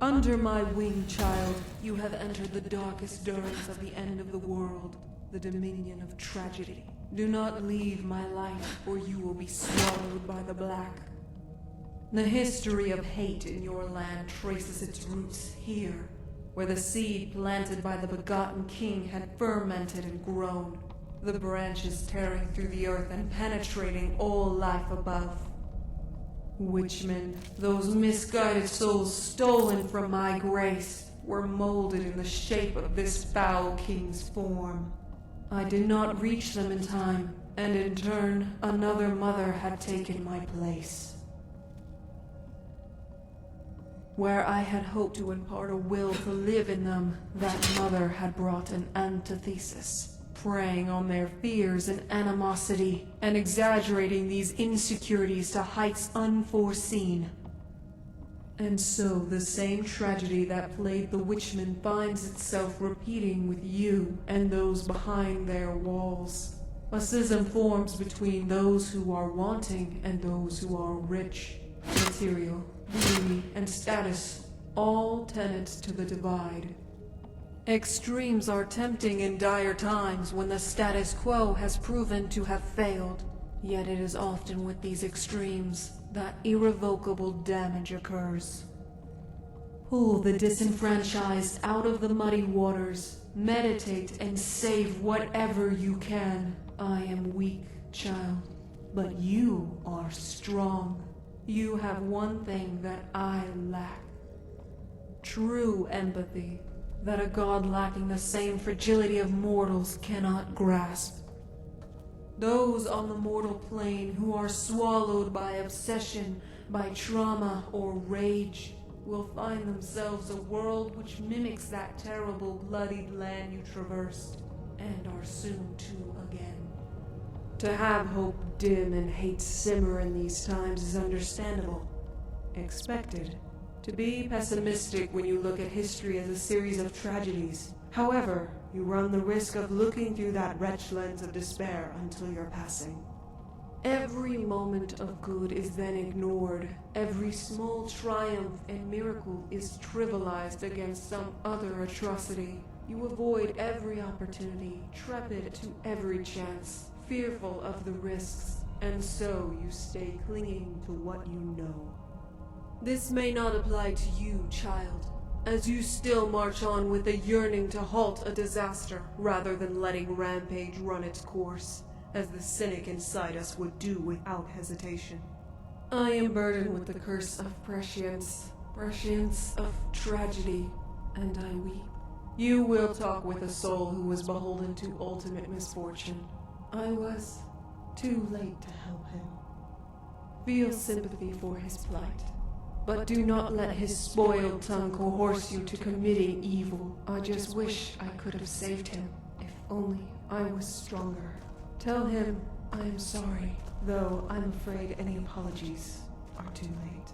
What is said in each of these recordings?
Under my wing, child, you have entered the darkest durance of the end of the world, the dominion of tragedy. Do not leave my light, or you will be swallowed by the black. The history of hate in your land traces its roots here, where the seed planted by the begotten king had fermented and grown, the branches tearing through the earth and penetrating all life above. Witchmen, those misguided souls stolen from my grace, were molded in the shape of this foul king's form. I did not reach them in time, and in turn, another mother had taken my place. Where I had hoped to impart a will to live in them, that mother had brought an antithesis, preying on their fears and animosity, and exaggerating these insecurities to heights unforeseen. And so the same tragedy that plagued the Witchmen finds itself repeating with you and those behind their walls. A schism forms between those who are wanting and those who are rich. Material, beauty, and status, all tenets to the divide. Extremes are tempting in dire times when the status quo has proven to have failed. Yet it is often with these extremes that irrevocable damage occurs. Pull the disenfranchised out of the muddy waters. Meditate and save whatever you can. I am weak, child, but you are strong. You have one thing that I lack. True empathy, that a god lacking the same fragility of mortals cannot grasp. Those on the mortal plane who are swallowed by obsession, by trauma or rage, will find themselves a world which mimics that terrible bloodied land you traversed, and are soon to again. To have hope dim and hate simmer in these times is understandable, expected. To be pessimistic when you look at history as a series of tragedies. However, you run the risk of looking through that wretched lens of despair until your passing. Every moment of good is then ignored. Every small triumph and miracle is trivialized against some other atrocity. You avoid every opportunity, trepid to every chance, fearful of the risks, and so you stay clinging to what you know. This may not apply to you, child, as you still march on with a yearning to halt a disaster rather than letting rampage run its course, as the cynic inside us would do without hesitation. I am burdened with the curse of prescience of tragedy, and I weep. You will talk with a soul who was beholden to ultimate misfortune. I was too late to help him. Feel sympathy for his plight, but do not let his spoiled tongue coerce you to committing evil. I just wish I could have saved him, if only I was stronger. Tell him I am sorry, though I'm afraid any apologies are too late.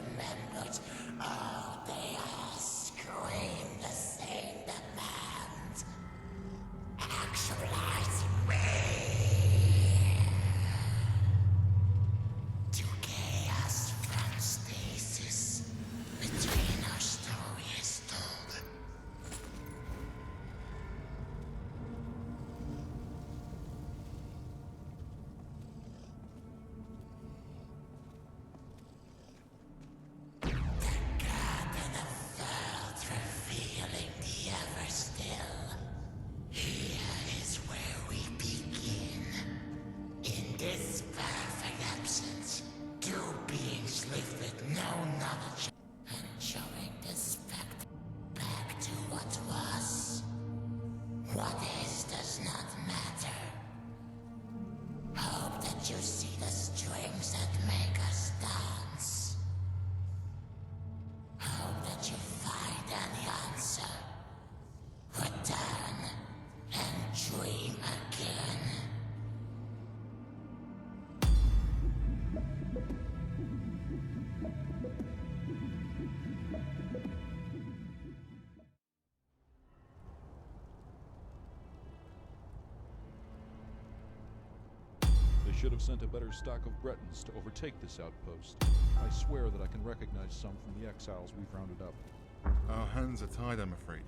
remembered. Oh, they all scream the same demand. Actualize me. To chaos from stasis. Between our story is told. Revealing the ever-still. Here is where we begin. In this perfect absence, two beings live with no knowledge and showing the spectre back to what was. What is does not matter. Hope that you see the strings that make us dance. Hope that you find an answer. Return and dream again. They should have sent a better stock of Bretons to overtake this outpost. I swear that I can recognize some from the exiles we've rounded up. Our hands are tied, I'm afraid.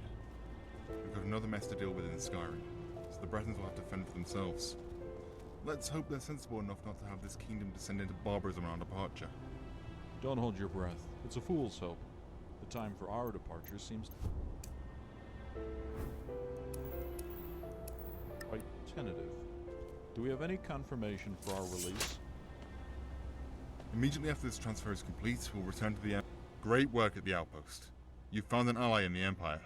We've got another mess to deal with in Skyrim, so the Bretons will have to fend for themselves. Let's hope they're sensible enough not to have this kingdom descend into barbarism on our departure. Don't hold your breath. It's a fool's hope. The time for our departure seems quite tentative. Do we have any confirmation for our release? Immediately after this transfer is complete, we'll return to the Great work at the outpost. You found an ally in the Empire.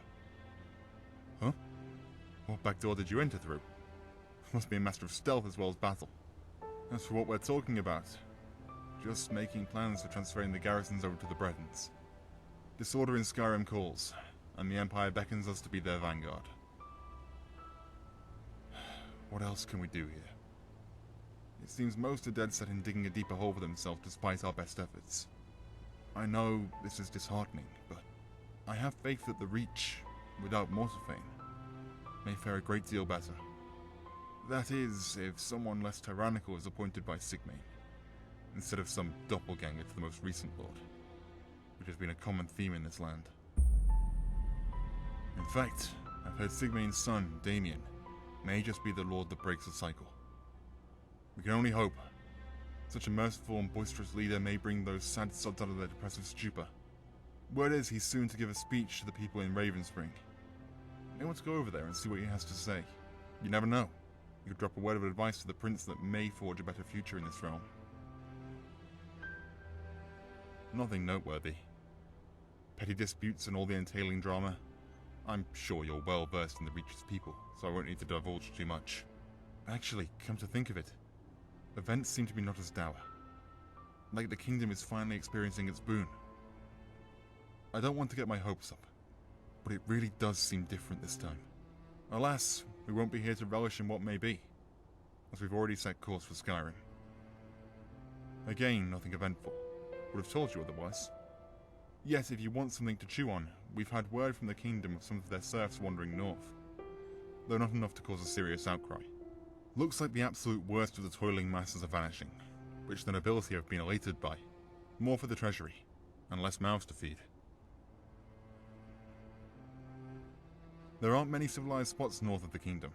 Huh? What back door did you enter through? Must be a master of stealth as well as battle. As for what we're talking about, just making plans for transferring the garrisons over to the Bretons. Disorder in Skyrim calls, and the Empire beckons us to be their vanguard. What else can we do here? It seems most are dead set in digging a deeper hole for themselves despite our best efforts. I know this is disheartening, but I have faith that the Reach, without Mortarfane, may fare a great deal better. That is, if someone less tyrannical is appointed by Sigmane, instead of some doppelganger to the most recent lord, which has been a common theme in this land. In fact, I've heard Sigmane's son, Damien, may just be the lord that breaks the cycle. We can only hope. Such a merciful and boisterous leader may bring those sad sods out of their depressive stupor. Word is he's soon to give a speech to the people in Ravenspring. May want to go over there and see what he has to say. You never know. You could drop a word of advice to the prince that may forge a better future in this realm. Nothing noteworthy. Petty disputes and all the entailing drama. I'm sure you're well versed in the Reach's people, so I won't need to divulge too much. Actually, come to think of it, events seem to be not as dour. Like the kingdom is finally experiencing its boon. I don't want to get my hopes up, but it really does seem different this time. Alas, we won't be here to relish in what may be, as we've already set course for Skyrim. Again, nothing eventful. Would have told you otherwise. Yet, if you want something to chew on, we've had word from the kingdom of some of their serfs wandering north, though not enough to cause a serious outcry. Looks like the absolute worst of the toiling masses are vanishing, which the nobility have been elated by. More for the treasury, and less mouths to feed. There aren't many civilized spots north of the kingdom,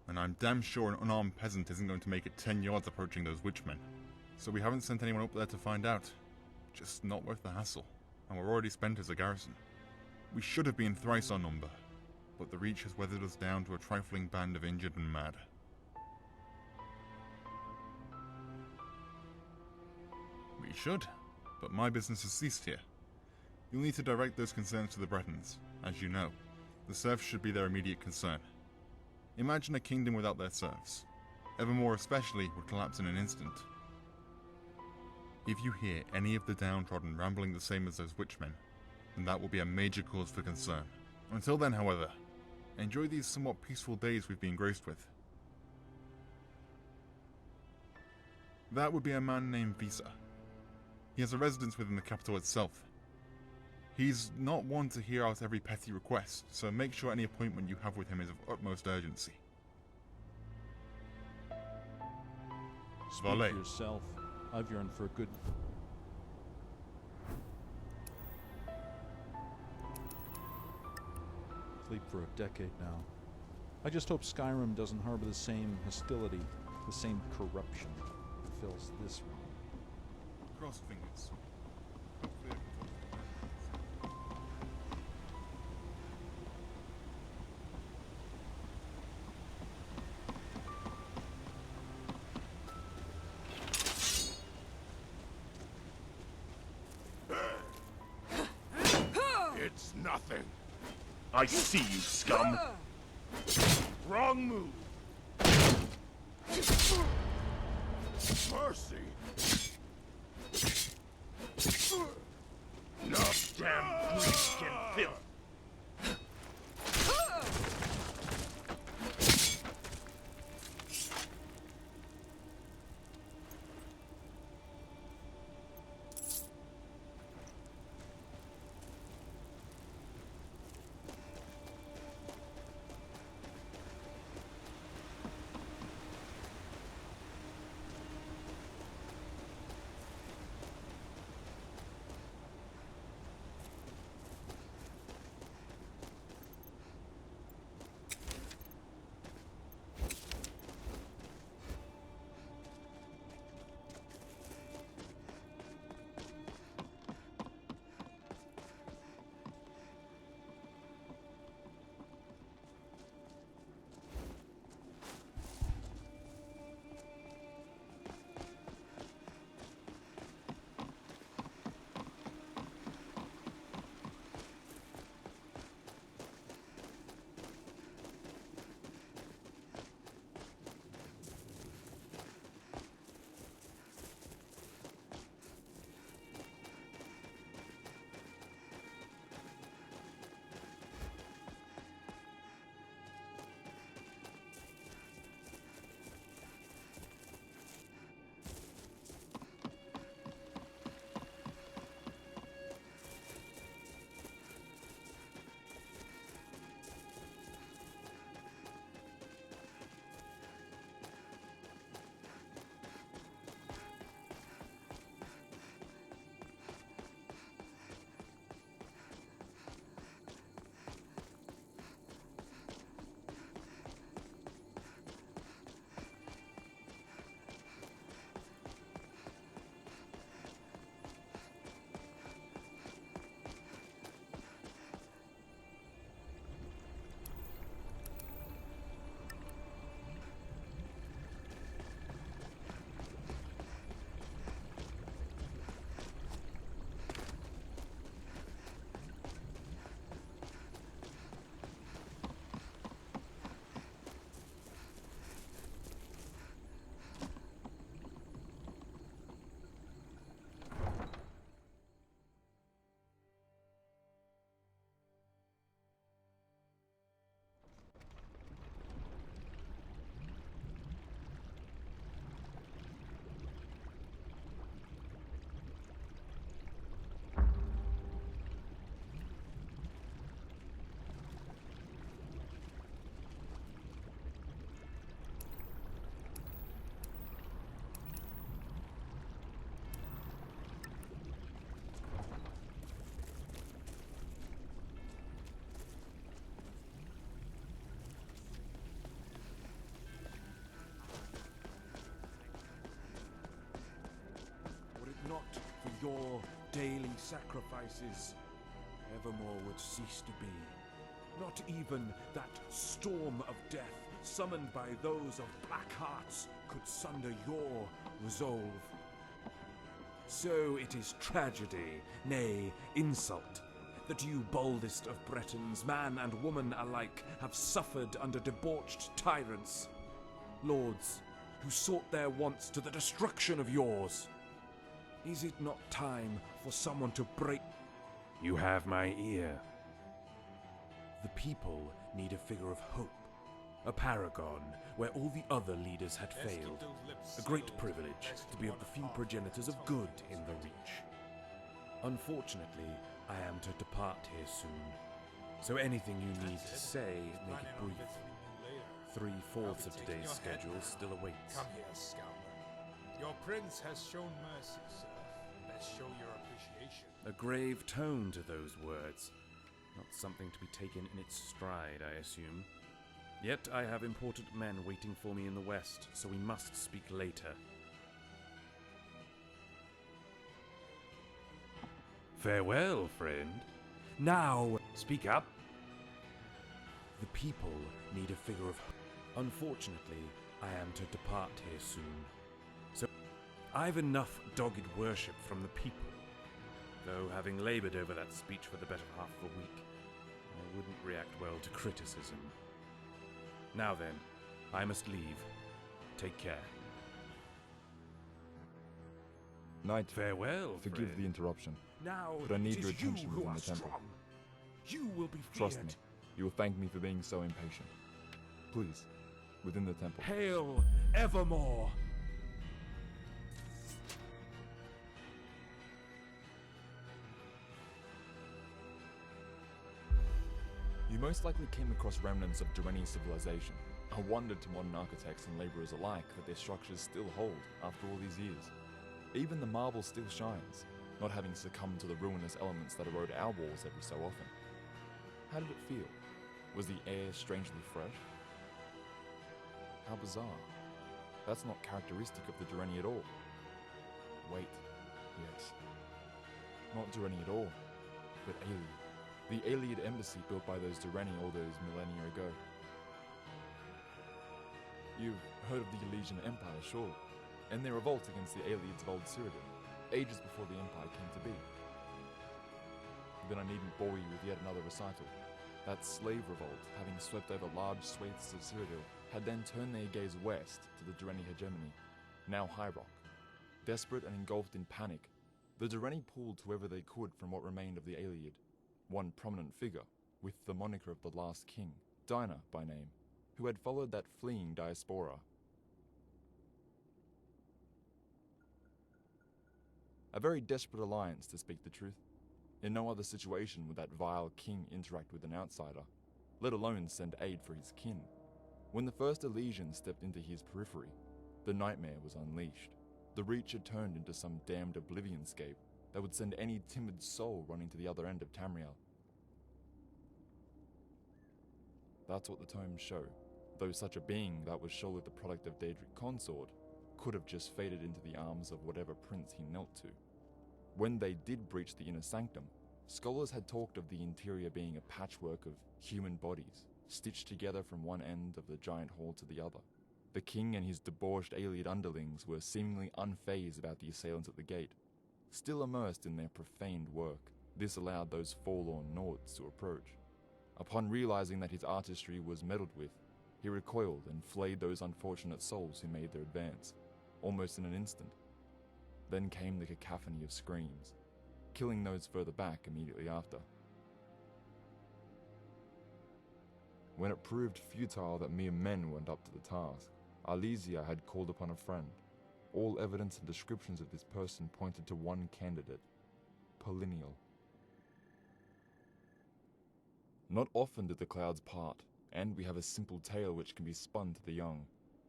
and I'm damn sure an unarmed peasant isn't going to make it 10 yards approaching those witchmen, so we haven't sent anyone up there to find out. Just not worth the hassle, and we're already spent as a garrison. We should have been thrice our number, but the Reach has weathered us down to a trifling band of injured and mad. We should, but my business has ceased here. You'll need to direct those concerns to the Bretons, as you know. The serfs should be their immediate concern. Imagine a kingdom without their serfs. Evermore especially would collapse in an instant. If you hear any of the downtrodden rambling the same as those witchmen, then that will be a major cause for concern. Until then, however, enjoy these somewhat peaceful days we've been graced with. That would be a man named Visa. He has a residence within the capital itself. He's not one to hear out every petty request, so make sure any appointment you have with him is of utmost urgency. Speak Valet. for yourself. I've yearned for a good... sleep for a decade now. I just hope Skyrim doesn't harbor the same hostility, the same corruption that fills this room. Cross fingers. Hopefully I can talk to It's nothing. I see you, scum. Wrong move. Mercy. No damn greenskin filth. Not for your daily sacrifices, evermore would cease to be. Not even that storm of death summoned by those of black hearts could sunder your resolve. So it is tragedy, nay, insult, that you boldest of Bretons, man and woman alike, have suffered under debauched tyrants, lords who sought their wants to the destruction of yours. Is it not time for someone to break? You have my ear. The people need a figure of hope, a paragon where all the other leaders had failed. A great privilege to be of the few progenitors of good in the Reach. Unfortunately, I am to depart here soon. So anything you need to say, make it brief. 3/4 of today's schedule still awaits. Come here, scoundrel. Your prince has shown mercy, sir. Let's show your appreciation. A grave tone to those words. Not something to be taken in its stride, I assume. Yet I have important men waiting for me in the west, so we must speak later. Farewell, friend. Now, speak up. The people need a figure of hope. Unfortunately, I am to depart here soon. So, I've enough dogged worship from the people. Though, having laboured over that speech for the better half of a week, I wouldn't react well to criticism. Now then, I must leave. Take care. Knight, Farewell, forgive friend. the interruption, Now, but I need it your is you attention who within are the temple. strong. You will be feared. Trust me, you will thank me for being so impatient. Please, within the temple. Hail evermore! You most likely came across remnants of Durrani civilization. A wonder to modern architects and labourers alike that their structures still hold after all these years. Even the marble still shines, not having succumbed to the ruinous elements that erode our walls every so often. How did it feel? Was the air strangely fresh? How bizarre. That's not characteristic of the Durrani at all. Wait, yes. Not Durrani at all, but Ayleid. The Ayleid embassy built by those Durrani all those millennia ago. You've heard of the Elysian Empire, surely, and their revolt against the Ayleids of Old Cyrodiil, ages before the Empire came to be. Then I needn't bore you with yet another recital. That slave revolt, having swept over large swathes of Cyrodiil, had then turned their gaze west to the Durrani hegemony, now High Rock. Desperate and engulfed in panic, the Durrani pulled whoever they could from what remained of the Ayleid. One prominent figure, with the moniker of the last king, Dinah by name, who had followed that fleeing diaspora. A very desperate alliance, to speak the truth. In no other situation would that vile king interact with an outsider, let alone send aid for his kin. When the first Elysian stepped into his periphery, the nightmare was unleashed. The Reach had turned into some damned oblivionscape that would send any timid soul running to the other end of Tamriel. That's what the tomes show, though such a being that was surely the product of Daedric consort could have just faded into the arms of whatever prince he knelt to. When they did breach the inner sanctum, scholars had talked of the interior being a patchwork of human bodies, stitched together from one end of the giant hall to the other. The king and his debauched Ayleid underlings were seemingly unfazed about the assailants at the gate, still immersed in their profaned work. This allowed those forlorn Nords to approach. Upon realizing that his artistry was meddled with, he recoiled and flayed those unfortunate souls who made their advance, almost in an instant. Then came the cacophony of screams, killing those further back immediately after. When it proved futile that mere men went up to the task, Alesia had called upon a friend. All evidence and descriptions of this person pointed to one candidate, Polinial. Not often do the clouds part, and we have a simple tale which can be spun to the young.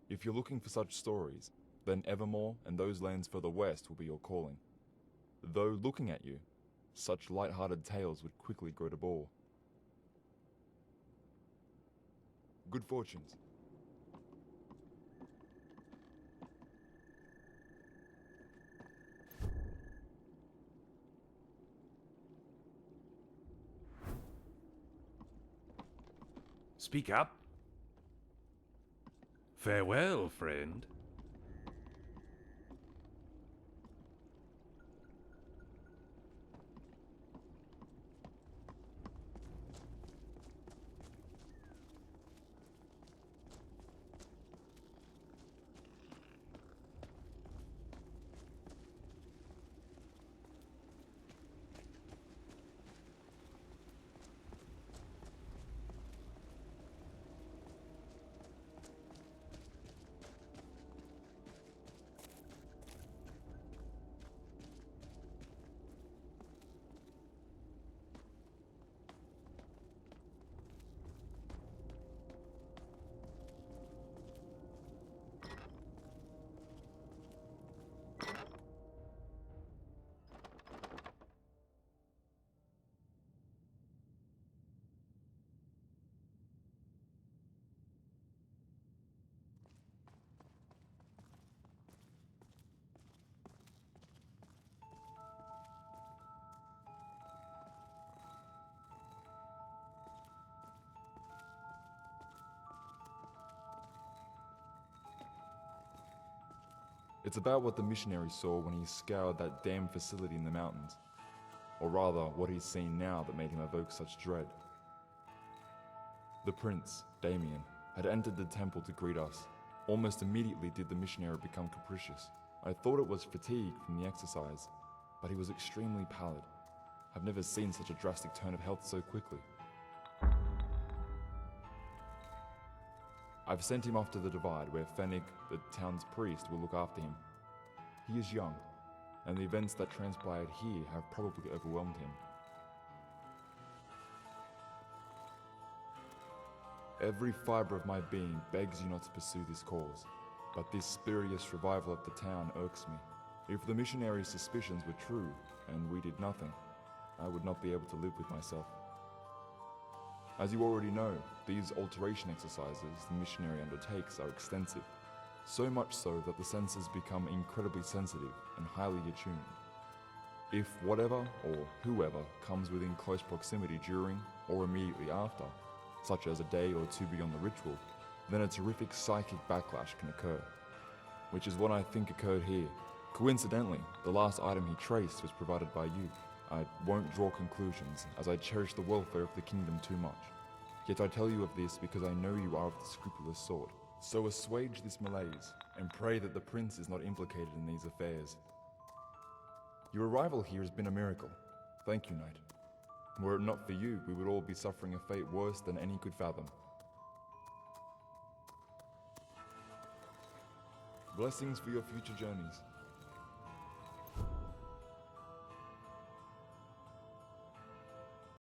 If you're looking for such stories, then Evermore and those lands further west will be your calling. Though looking at you, such light-hearted tales would quickly grow to bore. Good fortunes. Speak up. Farewell, friend. It's about what the missionary saw when he scoured that damn facility in the mountains. Or rather, what he's seen now that made him evoke such dread. The prince, Damien, had entered the temple to greet us. Almost immediately did the missionary become capricious. I thought it was fatigue from the exercise, but he was extremely pallid. I've never seen such a drastic turn of health so quickly. I've sent him off to the Divide, where Fennig, the town's priest, will look after him. He is young, and the events that transpired here have probably overwhelmed him. Every fibre of my being begs you not to pursue this cause, but this spurious revival of the town irks me. If the missionary's suspicions were true, and we did nothing, I would not be able to live with myself. As you already know, these alteration exercises the missionary undertakes are extensive, so much so that the senses become incredibly sensitive and highly attuned. If whatever or whoever comes within close proximity during or immediately after, such as a day or two beyond the ritual, then a terrific psychic backlash can occur, which is what I think occurred here. Coincidentally, the last item he traced was provided by you. I won't draw conclusions, as I cherish the welfare of the kingdom too much. Yet I tell you of this because I know you are of the scrupulous sort. So assuage this malaise, and pray that the prince is not implicated in these affairs. Your arrival here has been a miracle. Thank you, knight. Were it not for you, we would all be suffering a fate worse than any could fathom. Blessings for your future journeys.